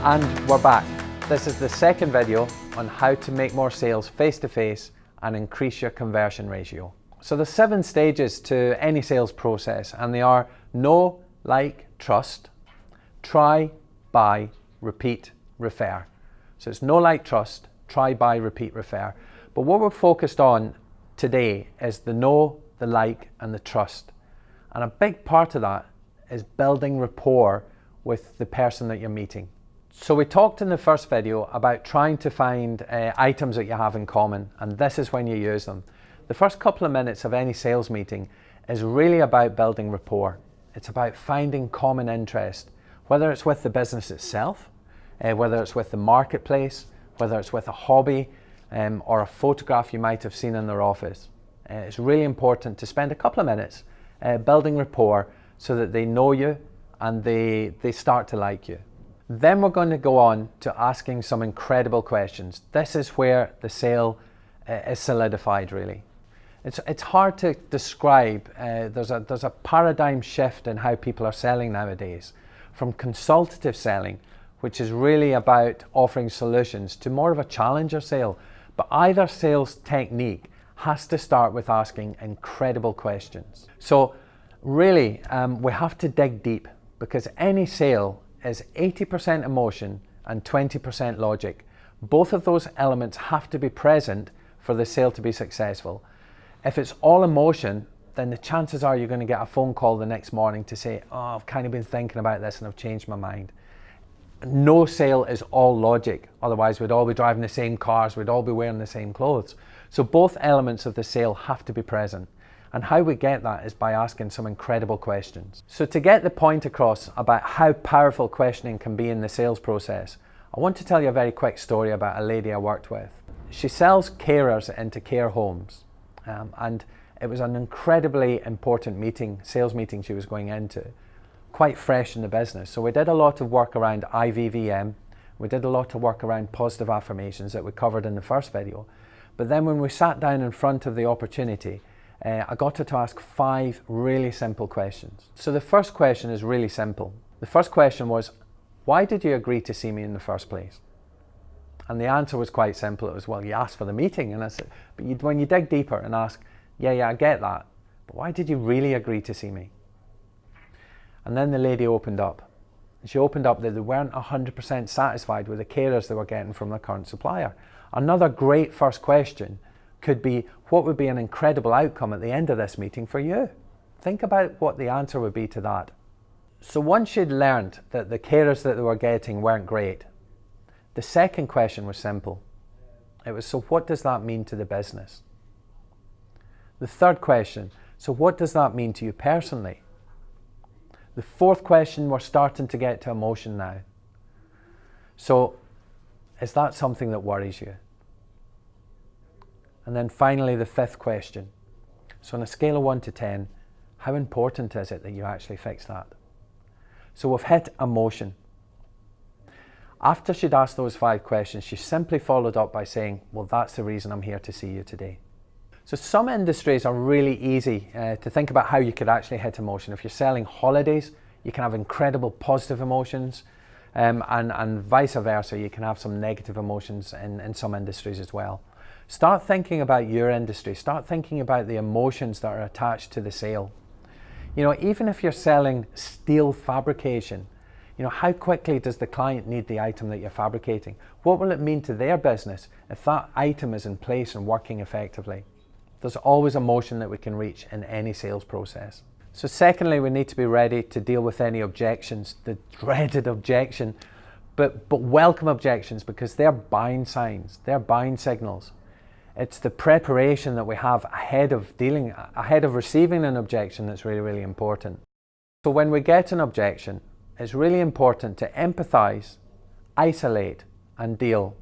And we're back. This is the second video on how to make more sales face-to-face and increase your conversion ratio. So there's 7 stages to any sales process, and they are know, like, trust, try, buy, repeat, refer. So it's know, like, trust, try, buy, repeat, refer. But what we're focused on today is the know, the like, and the trust. And a big part of that is building rapport with the person that you're meeting. So we talked in the first video about trying to find items that you have in common, and this is when you use them. The first couple of minutes of any sales meeting is really about building rapport. It's about finding common interest, whether it's with the business itself, whether it's with the marketplace, whether it's with a hobby, or a photograph you might have seen in their office. It's really important to spend a couple of minutes building rapport so that they know you and they start to like you. Then we're going to go on to asking some incredible questions. This is where the sale is solidified, really. It's hard to describe. There's a paradigm shift in how people are selling nowadays, from consultative selling, which is really about offering solutions, to more of a challenger sale. But either sales technique has to start with asking incredible questions. So really, we have to dig deep, because any sale is 80% emotion and 20% logic. Both of those elements have to be present for the sale to be successful. If it's all emotion, then the chances are you're going to get a phone call the next morning to say, oh, I've kind of been thinking about this and I've changed my mind. No sale is all logic. Otherwise, we'd all be driving the same cars, we'd all be wearing the same clothes. So both elements of the sale have to be present. And how we get that is by asking some incredible questions. So to get the point across about how powerful questioning can be in the sales process, I want to tell you a very quick story about a lady I worked with. She sells carers into care homes, and it was an incredibly important sales meeting she was going into, quite fresh in the business. So we did a lot of work around IVVM, we did a lot of work around positive affirmations that we covered in the first video. But then when we sat down in front of the opportunity, I got her to ask 5 really simple questions. So the first question is really simple. The first question was, why did you agree to see me in the first place? And the answer was quite simple. It was, well, you asked for the meeting. And I said, but when you dig deeper and ask, yeah, I get that, but why did you really agree to see me? And then the lady opened up. She opened up that they weren't 100% satisfied with the carers they were getting from their current supplier. Another great first question could be, what would be an incredible outcome at the end of this meeting for you? Think about what the answer would be to that. So once she'd learned that the carers that they were getting weren't great, the second question was simple. It was, so what does that mean to the business? The third question, so what does that mean to you personally? The fourth question, we're starting to get to emotion now. So is that something that worries you? And then finally, the fifth question. So on a scale of 1 to 10, how important is it that you actually fix that? So we've hit emotion. After she'd asked those 5 questions, she simply followed up by saying, well, that's the reason I'm here to see you today. So some industries are really easy to think about how you could actually hit emotion. If you're selling holidays, you can have incredible positive emotions, and vice versa, you can have some negative emotions in some industries as well. Start thinking about your industry. Start thinking about the emotions that are attached to the sale. You know, even if you're selling steel fabrication, you know, how quickly does the client need the item that you're fabricating? What will it mean to their business if that item is in place and working effectively? There's always emotion that we can reach in any sales process. So secondly, we need to be ready to deal with any objections, the dreaded objection, but welcome objections, because they're buying signs, they're buying signals. It's the preparation that we have ahead of receiving an objection that's really, really important. So when we get an objection, it's really important to empathize, isolate, and deal.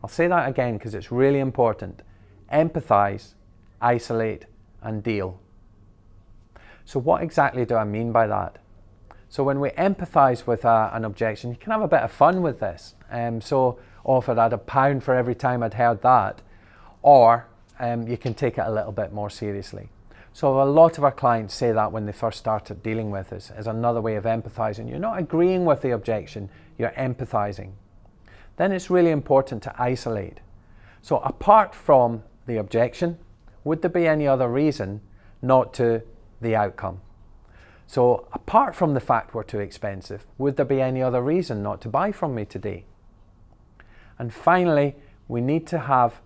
I'll say that again because it's really important. Empathize, isolate, and deal. So what exactly do I mean by that? So when we empathize with an objection, you can have a bit of fun with this. So, if I'd had £1 for every time I'd heard that, or you can take it a little bit more seriously. So a lot of our clients say that when they first started dealing with us, as another way of empathizing. You're not agreeing with the objection, you're empathizing. Then it's really important to isolate. So apart from the objection, would there be any other reason not to the outcome? So apart from the fact we're too expensive, would there be any other reason not to buy from me today? And finally, we need to have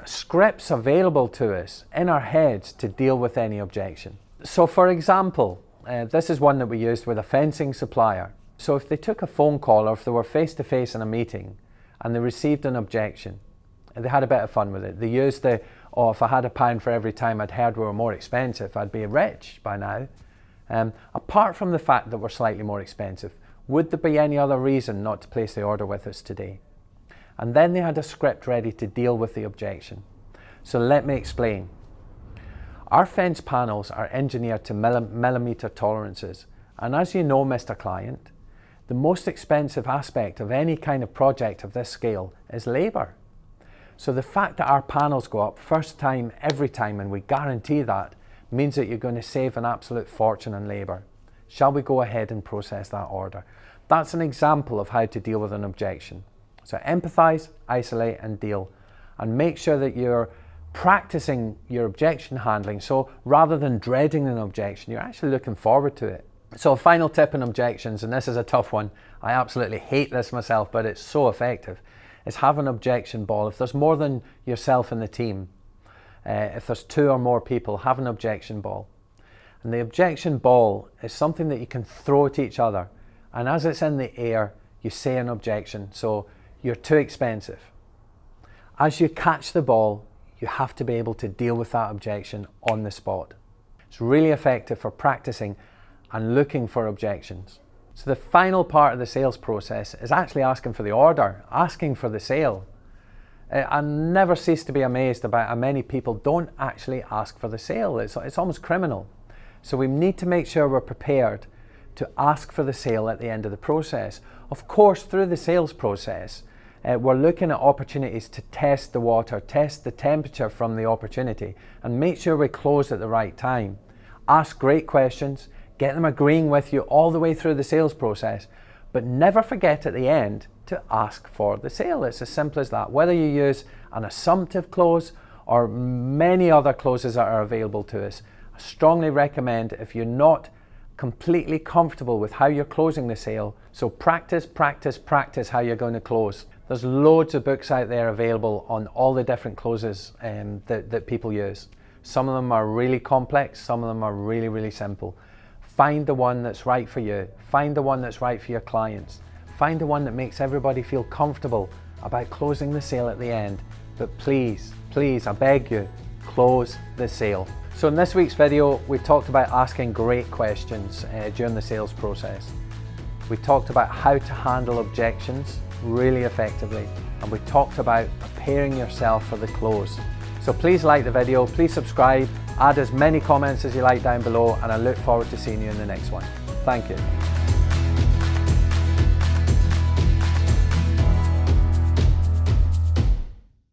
scripts available to us in our heads to deal with any objection. So for example, this is one that we used with a fencing supplier. So if they took a phone call or if they were face-to-face in a meeting and they received an objection, they had a bit of fun with it. They used the, oh, if I had £1 for every time I'd heard we were more expensive, I'd be rich by now. Apart from the fact that we're slightly more expensive, would there be any other reason not to place the order with us today? And then they had a script ready to deal with the objection. So let me explain. Our fence panels are engineered to millimetre tolerances. And as you know, Mr. Client, the most expensive aspect of any kind of project of this scale is labour. So the fact that our panels go up first time, every time, and we guarantee that, means that you're going to save an absolute fortune on labour. Shall we go ahead and process that order? That's an example of how to deal with an objection. So empathise, isolate and deal. And make sure that you're practicing your objection handling. So rather than dreading an objection, you're actually looking forward to it. So a final tip on objections, and this is a tough one. I absolutely hate this myself, but it's so effective, is have an objection ball. If there's more than yourself in the team, if there's 2 or more people, have an objection ball. And the objection ball is something that you can throw at each other. And as it's in the air, you say an objection. So you're too expensive. As you catch the ball, you have to be able to deal with that objection on the spot. It's really effective for practicing and looking for objections. So the final part of the sales process is actually asking for the order, asking for the sale. I never cease to be amazed about how many people don't actually ask for the sale. It's almost criminal. So we need to make sure we're prepared to ask for the sale at the end of the process. Of course, through the sales process, we're looking at opportunities to test the water, test the temperature from the opportunity, and make sure we close at the right time. Ask great questions, get them agreeing with you all the way through the sales process, but never forget at the end to ask for the sale. It's as simple as that. Whether you use an assumptive close or many other closes that are available to us, I strongly recommend, if you're not completely comfortable with how you're closing the sale, so practice how you're going to close. There's loads of books out there available on all the different closes that people use. Some of them are really complex, some of them are really, really simple. Find the one that's right for you. Find the one that's right for your clients. Find the one that makes everybody feel comfortable about closing the sale at the end. But please, I beg you, close the sale. So in this week's video, we talked about asking great questions during the sales process. We talked about how to handle objections really effectively. And we talked about preparing yourself for the close. So please like the video, please subscribe, add as many comments as you like down below, and I look forward to seeing you in the next one. Thank you.